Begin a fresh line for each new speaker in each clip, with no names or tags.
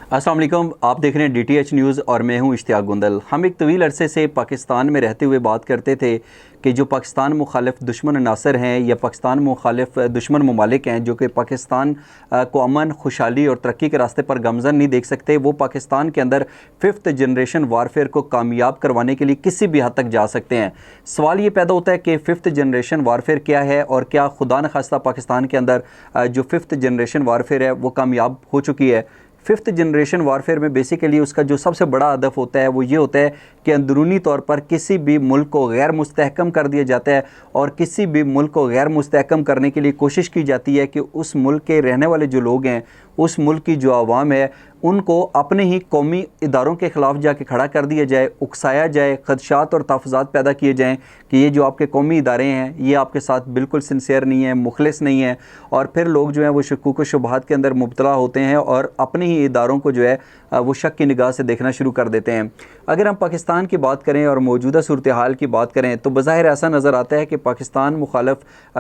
अस्सलाम वालेकुम, आप देख रहे हैं DTH न्यूज़ और मैं हूं इश्तियाक गुंदल। हम एक तवील अरसे से पाकिस्तान में रहते हुए बात करते थे कि जो पाकिस्तान मुखालिफ दुश्मन अनासर हैं या पाकिस्तान मुखालिफ दुश्मन ममालिक हैं जो कि पाकिस्तान को अमन, खुशहाली और तरक्की के रास्ते पर गमज़न नहीं देख सकते, वो पाकिस्तान के अंदर 5th जनरेशन वारफेयर को कामयाब करवाने के लिए किसी भी हद तक जा सकते हैं। सवाल ये पैदा होता है कि 5th जनरेशन वारफेयर क्या है और क्या खुदा न खास्ता पाकिस्तान के अंदर जो 5th जनरेशन वारफेयर है वो कामयाब हो चुकी है। 5th जनरेशन वारफेयर में बेसिकली उसका जो सबसे बड़ा हदफ होता है वो ये होता है कि अंदरूनी तौर पर किसी भी मुल्क को गैर मुस्तहकम कर दिया जाता है और किसी भी मुल्क को गैर मुस्तहकम करने के लिए कोशिश की जाती है कि उस मुल्क के रहने वाले जो लोग हैं, उस मुल्क की जो आवाम है, उनको अपने ही कौमी इदारों के ख़िलाफ़ जाके खड़ा कर दिया जाए, उकसाया जाए, ख़दशात और तहफ़्फ़ुज़ात पैदा किए जाएँ कि ये जो आपके कौमी इदारे हैं ये आपके साथ बिल्कुल सिंसियर नहीं है, मुखलिस नहीं है, और फिर लोग जो हैं वो शक्कूक व शुबहात के अंदर मुब्तला होते हैं और अपने ही इदारों को जो है वो शक की निगाह से देखना शुरू कर देते हैं। अगर हम पाकिस्तान की बात करें और मौजूदा सूरत हाल की बात करें तो बज़ाहिर ऐसा नज़र आता है कि पाकिस्तान मुखालिफ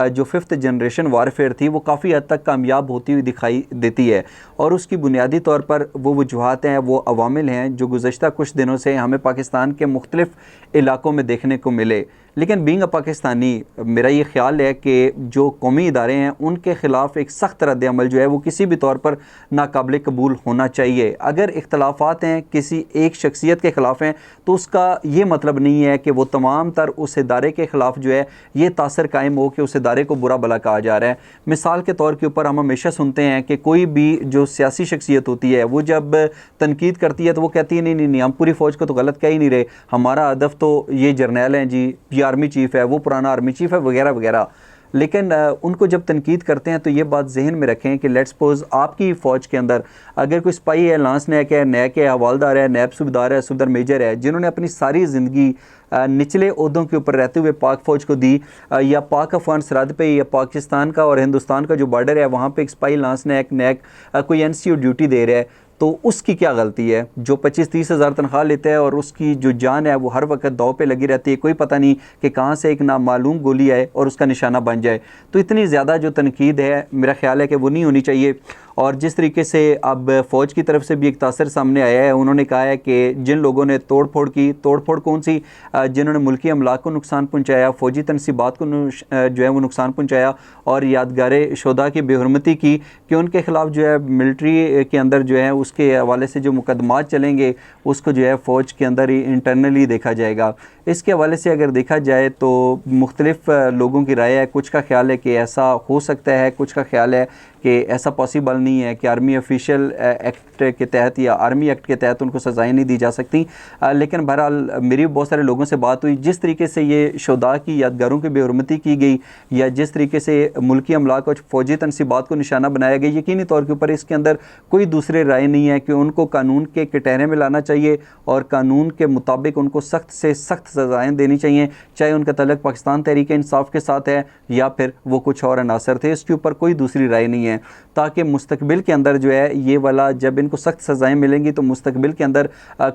जो 5th जनरेशन वारफेयर थी वो काफ़ी हद तक कामयाब होती हुई दिखाई देती है, और उसकी बुनियादी तौर पर वो वजूहात हैं, वो अवामिल हैं जो गुज़श्ता कुछ दिनों से हमें पाकिस्तान के मुख्तलिफ़ इलाकों में देखने को मिले। लेकिन बीइंग अ पाकिस्तानी मेरा ये ख्याल है कि जो कौमी इदारे हैं उनके ख़िलाफ़ एक सख्त रद्द-ए-अमल जो है वो किसी भी तौर पर नाकाबिल कबूल होना चाहिए। अगर इख्तलाफात हैं, किसी एक शख्सियत के ख़िलाफ़ हैं, तो उसका ये मतलब नहीं है कि वो तमाम तर उस इदारे के ख़िलाफ़ जो है ये तासर कायम हो कि उस इदारे को बुरा भला कहा जा रहा है। मिसाल के तौर के ऊपर हम हमेशा सुनते हैं कि कोई भी जो सियासी शख्सियत होती है वो जब तनकीद करती है तो वो कहती है नहीं नहीं नहीं, हम पूरी फ़ौज को तो गलत कह ही नहीं रहे, हमारा हदफ तो ये जर्नैल हैं जी, ये आर्मी चीफ़ है, वो पुराना आर्मी चीफ़ है, वगैरह वगैरह। लेकिन उनको जब तनकीद करते हैं तो ये बात जहन में रखें कि लेट्स सपोज़ आपकी फ़ौज के अंदर अगर कोई सिपाही है, लांस नायक है, नैक है, हवालदार है, नैब सूबेदार है, सूबेदार मेजर है, जिन्होंने अपनी सारी ज़िंदगी निचले ओहदों के ऊपर रहते हुए पाक फ़ौज को दी, या पाक अफ़गान सरहद पे या पाकिस्तान का और हिंदुस्तान का जो बॉर्डर है वहाँ पे एक सिपाही लांस नायक नैक कोई NCO ड्यूटी दे रहा है, तो उसकी क्या गलती है? जो 25-30 हज़ार तनख्वाह लेता है और उसकी जो जान है वो हर वक्त दाव पे लगी रहती है, कोई पता नहीं कि कहाँ से एक नामालूम गोली आए और उसका निशाना बन जाए। तो इतनी ज़्यादा जो तनकीद है मेरा ख्याल है कि वो नहीं होनी चाहिए। और जिस तरीके से अब फ़ौज की तरफ से भी एक तासर सामने आया है, उन्होंने कहा है कि जिन लोगों ने तोड़ फोड़ की, तोड़ फोड़ कौन सी, जिन्होंने मुल्की अमलाक को नुकसान पहुँचाया, फ़ौजी तनसीबात को जो है वो नुकसान पहुँचाया और यादगार शोदा की बेहुरमती की, कि उनके ख़िलाफ़ जो है मिलिट्री के अंदर जो है उसके हवाले से जो मुकदमात चलेंगे उसको जो है फ़ौज के अंदर ही इंटरनली देखा जाएगा। इसके हवाले से अगर देखा जाए तो मुख्तलिफ़ लोगों की राय है। कुछ का ख्याल है कि ऐसा हो सकता है, कुछ का ख्याल है कि ऐसा पॉसिबल नहीं है कि आर्मी ऑफिशियल एक्ट के तहत या आर्मी एक्ट के तहत उनको सज़ाएँ नहीं दी जा सकती। लेकिन बहरहाल मेरी बहुत सारे लोगों से बात हुई, जिस तरीके से ये शोदा की यादगारों की बेहुरमती की गई या जिस तरीके से मुल्की अमलाक और फ़ौजी तनसीबात को निशाना बनाया गया, यकीनी तौर के ऊपर इसके अंदर कोई दूसरी राय नहीं है कि उनको कानून के कटहरे में लाना चाहिए और कानून के मुताबिक उनको सख्त से सख्त सज़ाएँ देनी चाहिए, चाहे उनका तल्लुक़ पाकिस्तान तहरीक इंसाफ के साथ है या फिर वो कुछ और अनासर थे। इसके ऊपर कोई दूसरी राय नहीं है, ताकि मुस्तकबिल के अंदर जो है ये वाला जब इनको सख्त सज़ाएँ मिलेंगी तो मुस्तकबिल के अंदर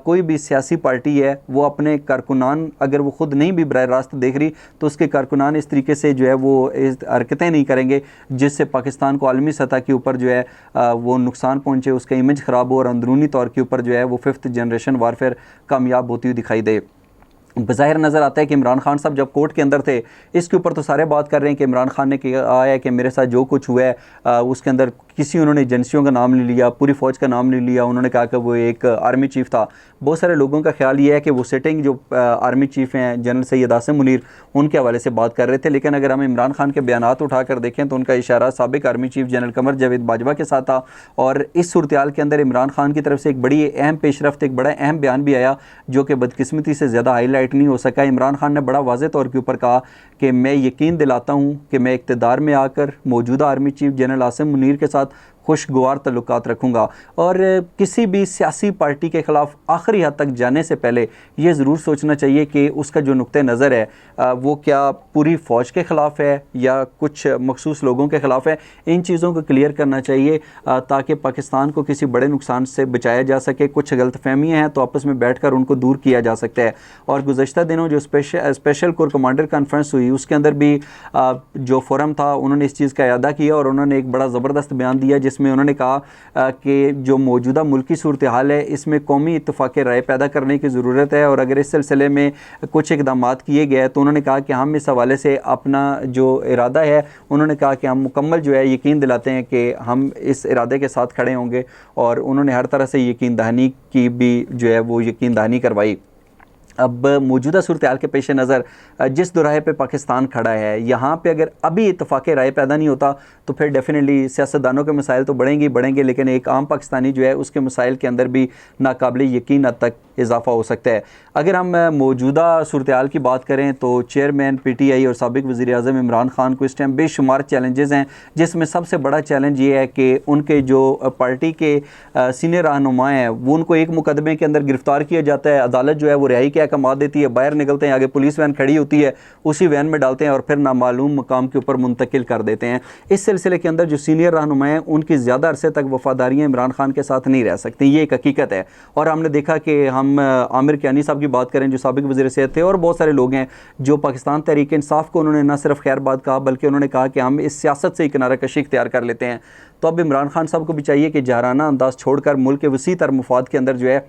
कोई भी सियासी पार्टी है वो अपने कारकुनान, अगर वो ख़ुद नहीं भी बराह रास्त देख रही तो उसके कारकुनान इस तरीके से जो है वो हरकतें नहीं करेंगे जिससे पाकिस्तान को आलमी सतह के ऊपर जो है वो नुकसान पहुँचे, उसका इमेज ख़राब हो और अंदरूनी तौर के ऊपर जो है वो 5th जनरेशन वारफेयर कामयाब होती हुई दिखाई दे। बज़ाहिर नज़र आता है कि इमरान खान साहब जब कोर्ट के अंदर थे, इसके ऊपर तो सारे बात कर रहे हैं कि इमरान खान ने कहा है कि मेरे साथ जो कुछ हुआ है उसके अंदर किसी उन्होंने एजेंसियों का नाम नहीं लिया, पूरी फ़ौज का नाम नहीं लिया, उन्होंने कहा कि वो एक आर्मी चीफ़ था। बहुत सारे लोगों का ख्याल ये है कि वो सिटिंग जो आर्मी चीफ़ हैं जनरल सैयद आसिम मुनीर, उनके हवाले से बात कर रहे थे। लेकिन अगर हम इमरान खान के बयानात उठाकर देखें तो उनका इशारा साबिक army chief general Qamar Javed Bajwa के साथ था, और इस सूरत हाल के अंदर इमरान खान की तरफ से एक बड़ी अहम पेशरफ्त, एक बड़ा अहम बयान भी आया जो कि बदकिस्मती से ज़्यादा हाईलाइट नहीं हो सका। इमरान खान ने बड़ा वाज़ेह तौर के ऊपर कहा कि मैं यकीन दिलाता हूँ कि मैं इक़्तिदार में आकर मौजूदा army chief general Asim Munir के साथ खुशगवार तल्लुकात रखूँगा, और किसी भी सियासी पार्टी के ख़िलाफ़ आखिरी हद तक जाने से पहले ये ज़रूर सोचना चाहिए कि उसका जो नुक्ते नज़र है वो क्या पूरी फ़ौज के ख़िलाफ़ है या कुछ मखसूस लोगों के ख़िलाफ़ है। इन चीज़ों को क्लियर करना चाहिए ताकि पाकिस्तान को किसी बड़े नुकसान से बचाया जा सके। कुछ गलतफ़हमियाँ हैं तो आपस में बैठ कर उनको दूर किया जा सकता है। और गुज़श्ता दिनों जो स्पेशल कोर कमांडर कॉन्फ्रेंस हुई उसके अंदर भी जो फोरम था उन्होंने इस चीज़ का अयादा किया और उन्होंने एक बड़ा ज़बरदस्त बयान दिया जिसमें उन्होंने कहा कि जो मौजूदा मुल्की सूरत हाल है इसमें कौमी इत्तफाक़ राय पैदा करने की ज़रूरत है, और अगर इस सिलसिले में कुछ इक़दामात किए गए तो उन्होंने कहा कि हम इस हवाले से अपना जो इरादा है, उन्होंने कहा कि हम मुकम्मल जो है यकीन दिलाते हैं कि हम इस इरादे के साथ खड़े होंगे, और उन्होंने हर तरह से यकीन दहानी की भी जो है वो यकीन दहानी करवाई। अब मौजूदा सूरत हाल के पेश नज़र जिस दुराहे पे पाकिस्तान खड़ा है, यहाँ पे अगर अभी इत्तफाक़ राय पैदा नहीं होता तो फिर डेफिनेटली सियासतदानों के मसाइल तो बढ़ेंगे, लेकिन एक आम पाकिस्तानी जो है उसके मसाइल के अंदर भी नाकाबिल यकीन हद तक इजाफ़ा हो सकता है। अगर हम मौजूदा सूरत हाल की बात करें तो चेयरमैन PTI और साबिक़ वज़ीर-ए-आज़म इमरान खान को इस टाइम बेशुमार चैलेंजेस हैं, जिसमें सबसे बड़ा चैलेंज ये है कि उनके जो पार्टी के सीनियर रहनुमा हैं वो उनको एक मुकदमे के अंदर गिरफ़्तार किया जाता है, अदालत जो है वो रिहाई के अहकाम देती है, बाहर निकलते हैं, आगे पुलिस वैन खड़ी होती है, उसी वैन में डालते हैं और फिर नामालूम मकाम के ऊपर मुंतकिल कर देते हैं। इस सिलसिले के अंदर जो सीनियर रहनुमा हैं उनकी ज़्यादा अरसे तक वफ़ादारियाँ इमरान खान के साथ नहीं रह सकती, ये एक हकीकत है। और हमने देखा कि हम आमिर कियानी साहब की बात करें जो साबिक़ वज़ीर सेहत थे, और बहुत सारे लोग हैं जो पाकिस्तान तहरीक इंसाफ को उन्होंने न सिर्फ खैर बात कहा बल्कि उन्होंने कहा कि हम इस सियासत से ही किनारा कशी इख्तियार कर लेते हैं। तो अब इमरान खान साहब को भी चाहिए कि जहराना अंदाज़ छोड़कर मुल्क के वसी तर मफाद के अंदर जो है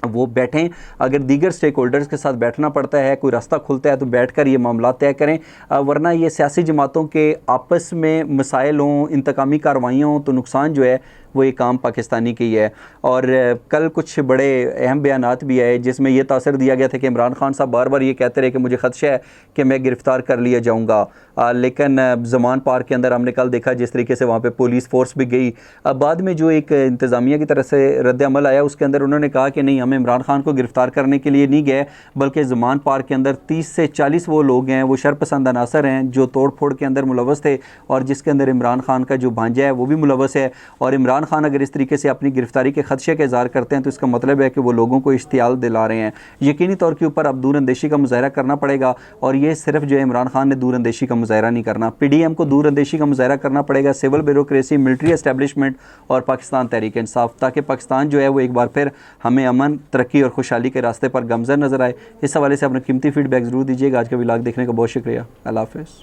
वो बैठें। अगर दीगर स्टेक होल्डर्स के साथ बैठना पड़ता है, कोई रास्ता खुलता है तो बैठकर ये मामला तय करें, वरना ये सियासी जमातों के आपस में मसाइल हों, इंतकामी कार्रवाइयाँ हों तो नुकसान जो है वो एक आम पाकिस्तानी की है। और कल कुछ बड़े अहम बयानात भी आए जिसमें यह तासर दिया गया था कि इमरान खान साहब बार बार ये कहते रहे कि मुझे खदशा है कि मैं गिरफ़्तार कर लिया जाऊँगा, लेकिन ज़मान पार्क के अंदर हमने कल देखा जिस तरीके से वहाँ पे पुलिस फोर्स भी गई। बाद में जो एक इंतज़ामिया की तरफ से रद्द अमल आया उसके अंदर उन्होंने कहा कि नहीं, हम इमरान खान को गिरफ़्तार करने के लिए नहीं गए, बल्कि ज़मान पार्क के अंदर 30 से 40 वो लोग हैं, वो शरपसंद अनासर हैं जो तोड़ फोड़ के अंदर मुलव्वस थे, और जिसके अंदर इमरान खान का जो भांजा है वो भी मुलव्वस है। और इमरान खान अगर इस तरीके से अपनी गिरफ्तारी के खदशे का इज़हार करते हैं तो इसका मतलब है कि वो लोगों को इश्तियाल दिला रहे हैं। यकीनी तौर के ऊपर अब दूरअंदेशी का मुजाहरा करना पड़ेगा, और ये सिर्फ जो है इमरान खान ने दूरअंदेशी का मुजाहरा नहीं करना, PDM को दूरअंदेशी का मुजाहरा करना पड़ेगा, सिविल ब्यूरोक्रेसी, मिलिट्री एस्टेब्लिशमेंट और पाकिस्तान तहरीक इंसाफ, ताकि पाकिस्तान जो है वो एक बार फिर हमें अमन, तरक्की और खुशहाली के रास्ते पर गमज़न नज़र आए। इस हवाले से अपना कीमती फीडबैक ज़रूर दीजिएगा। आज का व्लॉग देखने का बहुत शुक्रिया। अल्लाह हाफ़िज़।